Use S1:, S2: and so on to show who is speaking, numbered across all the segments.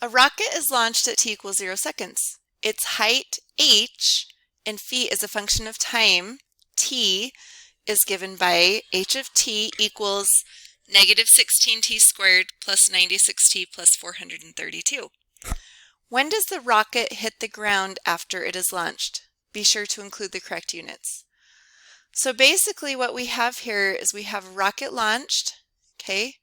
S1: A rocket is launched at t equals 0 seconds. Its height, h, and feet is a function of time, t, is given by h of t equals negative 16t squared plus 96t plus 432. When does the rocket hit the ground after it is launched? Be sure to include the correct units. So basically what we have here is we have a rocket launched, okay,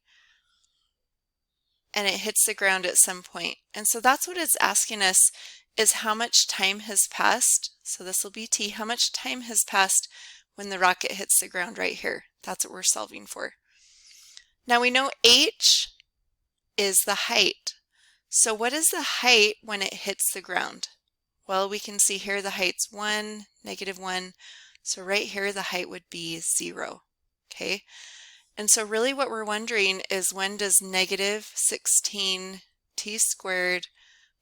S1: and it hits the ground at some point. And so that's what it's asking us, is how much time has passed. So this will be t, how much time has passed when the rocket hits the ground right here. That's what we're solving for. Now we know h is the height. So what is the height when it hits the ground? Well, we can see here the height's 1, -1. So right here the height would be 0. Okay? And so really what we're wondering is, when does negative 16t squared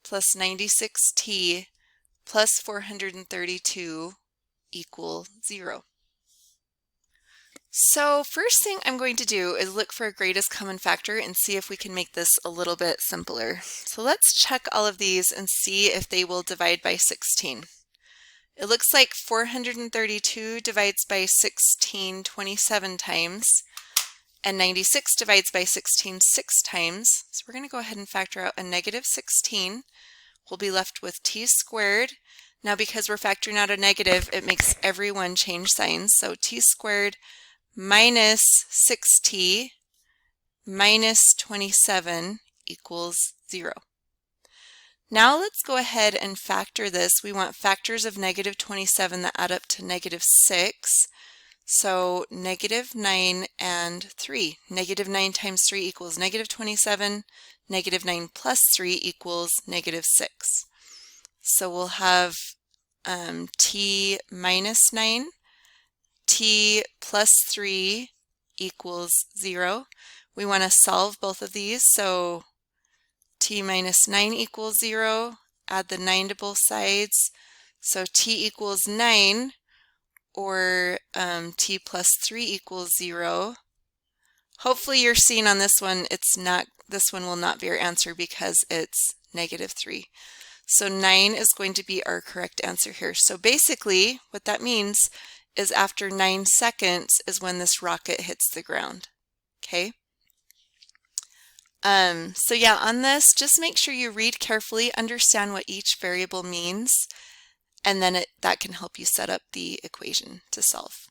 S1: plus 96t plus 432 equal 0? So first thing I'm going to do is look for a greatest common factor and see if we can make this a little bit simpler. So let's check all of these and see if they will divide by 16. It looks like 432 divides by 16 27 times, and 96 divides by 16 6 times. So we're going to go ahead and factor out a negative 16. We'll be left with t squared. Now because we're factoring out a negative, it makes everyone change signs. So t squared minus 6t minus 27 equals 0. Now let's go ahead and factor this. We want factors of negative 27 that add up to negative 6. So negative 9 and 3. Negative 9 times 3 equals negative 27. Negative 9 plus 3 equals negative 6. So we'll have t minus 9. T plus 3 equals 0. We want to solve both of these, so t minus 9 equals 0. Add the 9 to both sides. So t equals 9, or t plus 3 equals 0. Hopefully you're seeing on this one, this one will not be our answer because it's negative 3. So 9 is going to be our correct answer here. So basically what that means is after 9 seconds is when this rocket hits the ground. Okay? So yeah, on this, just make sure you read carefully, understand what each variable means, and then that can help you set up the equation to solve.